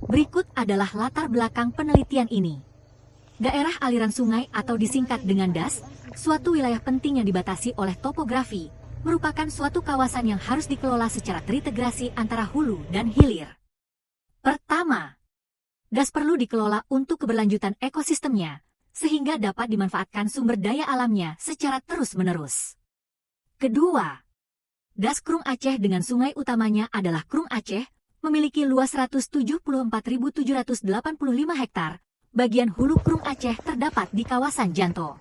Berikut adalah latar belakang penelitian ini. Daerah aliran sungai atau disingkat dengan DAS, suatu wilayah penting yang dibatasi oleh topografi, merupakan suatu kawasan yang harus dikelola secara terintegrasi antara hulu dan hilir. Pertama, DAS perlu dikelola untuk keberlanjutan ekosistemnya, sehingga dapat dimanfaatkan sumber daya alamnya secara terus-menerus. Kedua, DAS Krung Aceh dengan sungai utamanya adalah Krung Aceh, memiliki luas 174.785 hektar. Bagian hulu Krung Aceh terdapat di kawasan Janto.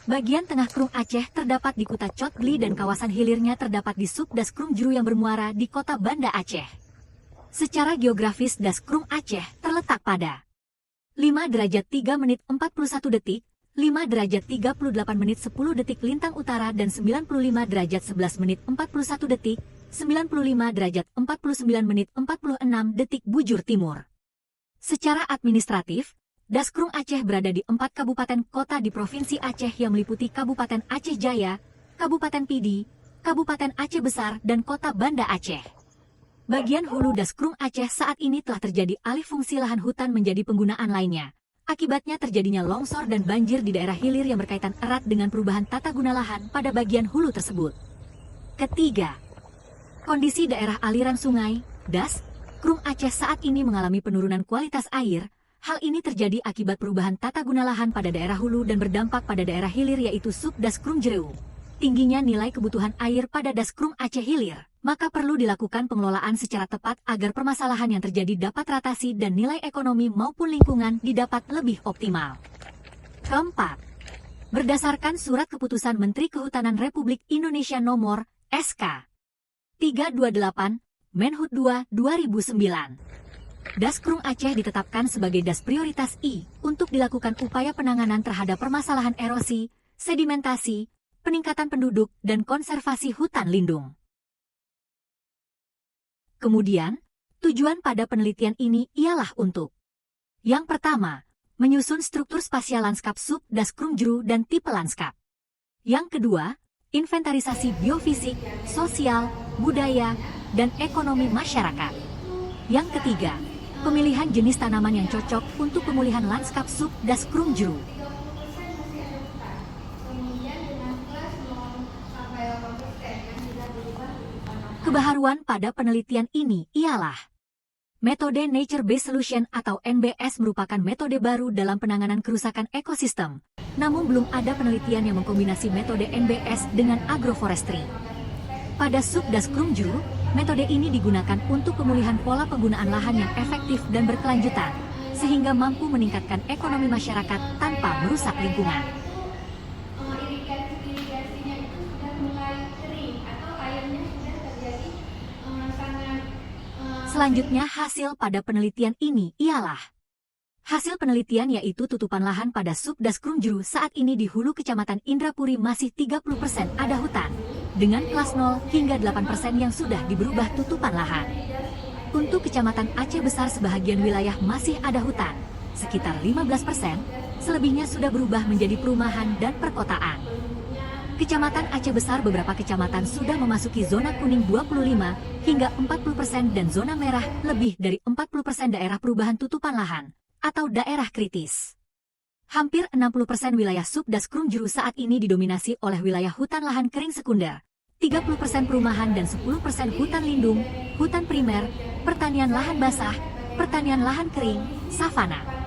Bagian tengah Krung Aceh terdapat di Kuta Cot Gli dan kawasan hilirnya terdapat di sub DAS Krung Jru yang bermuara di kota Banda Aceh. Secara geografis DAS Krung Aceh terletak pada 5 derajat 3 menit 41 detik, 5 derajat 38 menit 10 detik lintang utara dan 95 derajat 11 menit 41 detik, 95 derajat 49 menit 46 detik bujur timur. Secara administratif, DAS Krung Aceh berada di 4 kabupaten kota di Provinsi Aceh yang meliputi Kabupaten Aceh Jaya, Kabupaten Pidi, Kabupaten Aceh Besar, dan Kota Banda Aceh. Bagian hulu DAS Krung Aceh saat ini telah terjadi alih fungsi lahan hutan menjadi penggunaan lainnya. Akibatnya terjadinya longsor dan banjir di daerah hilir yang berkaitan erat dengan perubahan tata guna lahan pada bagian hulu tersebut. Ketiga, kondisi daerah aliran sungai, DAS, Krung Aceh saat ini mengalami penurunan kualitas air. Hal ini terjadi akibat perubahan tata guna lahan pada daerah hulu dan berdampak pada daerah hilir yaitu sub DAS Krung Jru. Tingginya nilai kebutuhan air pada DAS Krung Aceh hilir, maka perlu dilakukan pengelolaan secara tepat agar permasalahan yang terjadi dapat teratasi dan nilai ekonomi maupun lingkungan didapat lebih optimal. Keempat, berdasarkan Surat Keputusan Menteri Kehutanan Republik Indonesia Nomor SK 328, Menhut 2, 2009. DAS Krung Aceh ditetapkan sebagai DAS Prioritas I untuk dilakukan upaya penanganan terhadap permasalahan erosi, sedimentasi, peningkatan penduduk, dan konservasi hutan lindung. Kemudian, tujuan pada penelitian ini ialah untuk: yang pertama, menyusun struktur spasial lanskap sub DAS Krung Jru dan tipe lanskap. Yang kedua, inventarisasi biofisik, sosial, budaya, dan ekonomi masyarakat. Yang ketiga, pemilihan jenis tanaman yang cocok untuk pemulihan lanskap sub DAS Krung Jru. Kebaharuan pada penelitian ini ialah metode Nature-Based Solution atau NBS merupakan metode baru dalam penanganan kerusakan ekosistem. Namun belum ada penelitian yang mengkombinasi metode NBS dengan agroforestry. Pada sub DAS Krung Jru, metode ini digunakan untuk pemulihan pola penggunaan lahan yang efektif dan berkelanjutan, sehingga mampu meningkatkan ekonomi masyarakat tanpa merusak lingkungan. Selanjutnya hasil pada penelitian ini ialah hasil penelitian yaitu tutupan lahan pada sub DAS Krung Jru saat ini di hulu Kecamatan Indrapuri masih 30% ada hutan, dengan kelas 0 hingga 8% yang sudah diberubah tutupan lahan. Untuk Kecamatan Aceh Besar sebahagian wilayah masih ada hutan, sekitar 15%, selebihnya sudah berubah menjadi perumahan dan perkotaan. Kecamatan Aceh Besar beberapa kecamatan sudah memasuki zona kuning 25 hingga 40% dan zona merah lebih dari 40% daerah perubahan tutupan lahan atau daerah kritis. Hampir 60% wilayah sub DAS Krung Jru saat ini didominasi oleh wilayah hutan lahan kering sekunder, 30% perumahan dan 10% hutan lindung, hutan primer, pertanian lahan basah, pertanian lahan kering, savana.